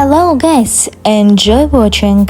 Hello guys, enjoy watching.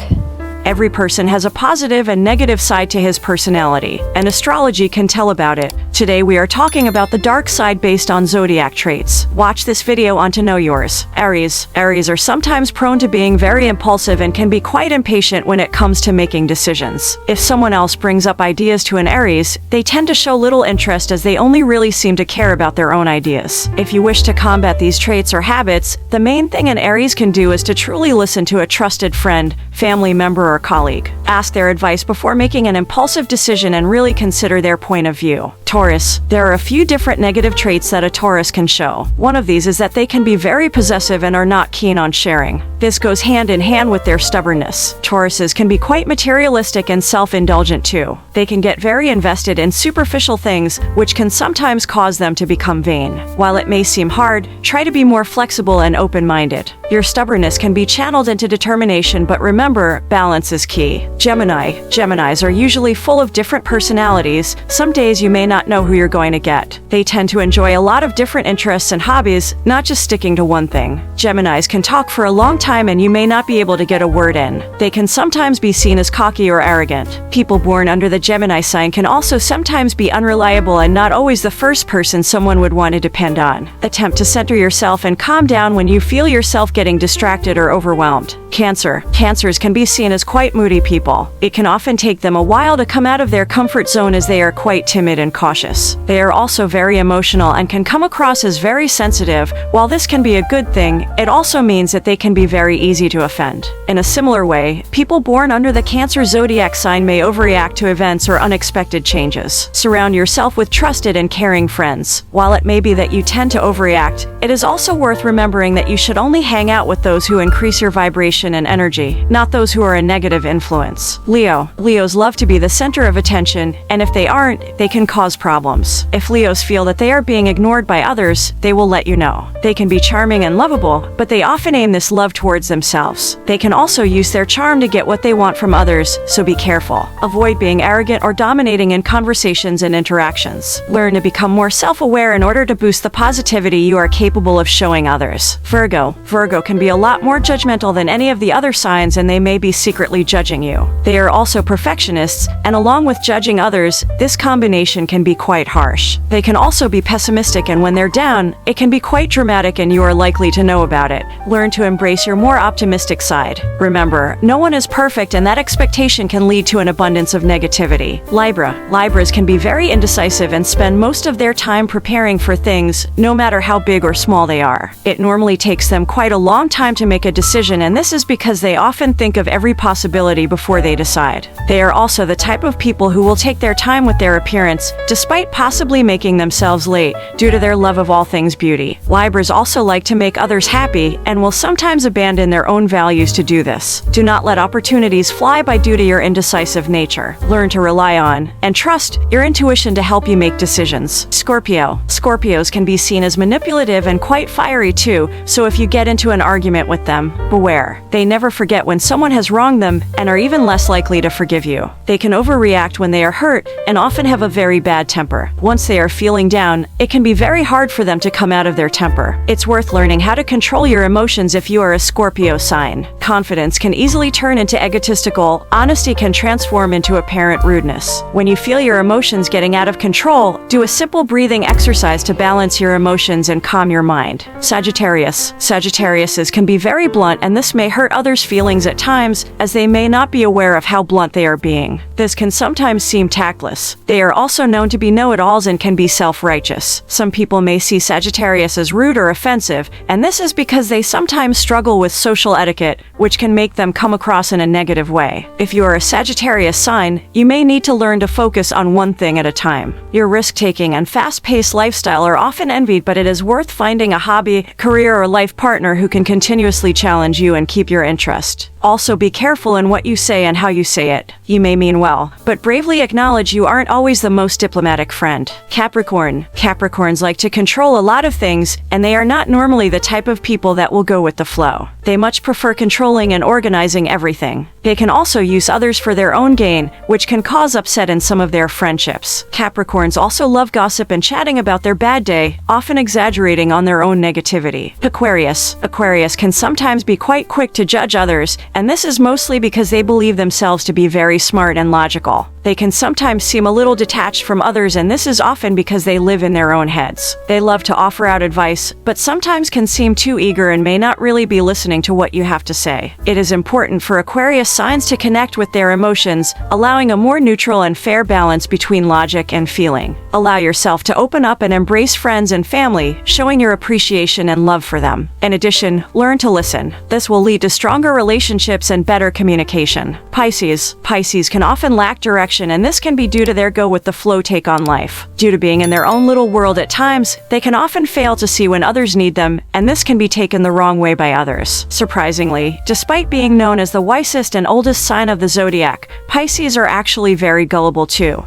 Every person has a positive and negative side to his personality, and astrology can tell about it. Today we are talking about the dark side based on zodiac traits. Watch this video on to know yours. Aries. Aries are sometimes prone to being very impulsive and can be quite impatient when it comes to making decisions. If someone else brings up ideas to an Aries, they tend to show little interest as they only really seem to care about their own ideas. If you wish to combat these traits or habits, the main thing an Aries can do is to truly listen to a trusted friend, family member, or colleague. Ask their advice before making an impulsive decision and really consider their point of view. Taurus. There are a few different negative traits that a Taurus can show. One of these is that they can be very possessive and are not keen on sharing. This goes hand in hand with their stubbornness. Tauruses can be quite materialistic and self-indulgent too. They can get very invested in superficial things, which can sometimes cause them to become vain. While it may seem hard, try to be more flexible and open-minded. Your stubbornness can be channeled into determination, but remember, balance is key. Gemini. Geminis are usually full of different personalities. Some days you may not know who you're going to get. They tend to enjoy a lot of different interests and hobbies, not just sticking to one thing. Geminis can talk for a long time and you may not be able to get a word in. They can sometimes be seen as cocky or arrogant. People born under the Gemini sign can also sometimes be unreliable and not always the first person someone would want to depend on. Attempt to center yourself and calm down when you feel yourself getting distracted or overwhelmed. Cancer. Cancers can be seen as quite moody people. It can often take them a while to come out of their comfort zone as they are quite timid and cautious. They are also very emotional and can come across as very sensitive. While this can be a good thing, it also means that they can be very easy to offend. In a similar way, people born under the Cancer zodiac sign may overreact to events or unexpected changes. Surround yourself with trusted and caring friends. While it may be that you tend to overreact, it is also worth remembering that you should only hang out with those who increase your vibration and energy, not those who are a negative influence. Leo. Leos love to be the center of attention, and if they aren't, they can cause problems. If Leos feel that they are being ignored by others, they will let you know. They can be charming and lovable, but they often aim this love towards themselves. They can also use their charm to get what they want from others, so be careful. Avoid being arrogant or dominating in conversations and interactions. Learn to become more self-aware in order to boost the positivity you are capable of showing others. Virgo. Virgo can be a lot more judgmental than any of the other signs, and they may be secretly judging you. They are also perfectionists, and along with judging others, this combination can be quite harsh. They can also be pessimistic, and when they're down, it can be quite dramatic and you are likely to know about it. Learn to embrace your more optimistic side. Remember, no one is perfect, and that expectation can lead to an abundance of negativity. Libra. Libras can be very indecisive and spend most of their time preparing for things, no matter how big or small they are. It normally takes them quite a long time to make a decision, and this is because they often think of every possibility before they decide. They are also the type of people who will take their time with their appearance, despite possibly making themselves late, due to their love of all things beauty. Libras also like to make others happy, and will sometimes abandon their own values to do this. Do not let opportunities fly by due to your indecisive nature. Learn to rely on, and trust, your intuition to help you make decisions. Scorpio. Scorpios can be seen as manipulative and quite fiery too, so if you get into an argument with them, beware. They never forget when someone has wronged them, and are even less likely to forgive you. They can overreact when they are hurt, and often have a very bad temper. Once they are feeling down, it can be very hard for them to come out of their temper. It's worth learning how to control your emotions if you are a Scorpio sign. Confidence can easily turn into egotistical. Honesty can transform into apparent rudeness. When you feel your emotions getting out of control, do a simple breathing exercise to balance your emotions and calm your mind. Sagittarius. Sagittariuses can be very blunt, and this may hurt others' feelings at times, as they may not be aware of how blunt they are being. This can sometimes seem tactless. They are also known to be know-it-alls and can be self-righteous. Some people may see Sagittarius as rude or offensive, and this is because they sometimes struggle with social etiquette, which can make them come across in a negative way. If you are a Sagittarius sign, you may need to learn to focus on one thing at a time. Your risk-taking and fast-paced lifestyle are often envied, but it is worth finding a hobby, career, or life partner who can continuously challenge you and keep your interest. Also be careful in what you say and how you say it. You may mean well, but bravely acknowledge you aren't always the most diplomatic friend. Capricorn. Capricorns like to control a lot of things, and they are not normally the type of people that will go with the flow. They much prefer controlling and organizing everything. They can also use others for their own gain, which can cause upset in some of their friendships. Capricorns also love gossip and chatting about their bad day, often exaggerating on their own negativity. Aquarius. Aquarius can sometimes be quite quick to judge others, and this is mostly because they believe themselves to be very smart and logical. They can sometimes seem a little detached from others, and this is often because they live in their own heads. They love to offer out advice, but sometimes can seem too eager and may not really be listening to what you have to say. It is important for Aquarius signs to connect with their emotions, allowing a more neutral and fair balance between logic and feeling. Allow yourself to open up and embrace friends and family, showing your appreciation and love for them. In addition, learn to listen. This will lead to stronger relationships and better communication. Pisces. Pisces can often lack direction, and this can be due to their go-with-the-flow take on life. Due to being in their own little world at times, they can often fail to see when others need them, and this can be taken the wrong way by others. Surprisingly, despite being known as the wisest and oldest sign of the zodiac, Pisces are actually very gullible too.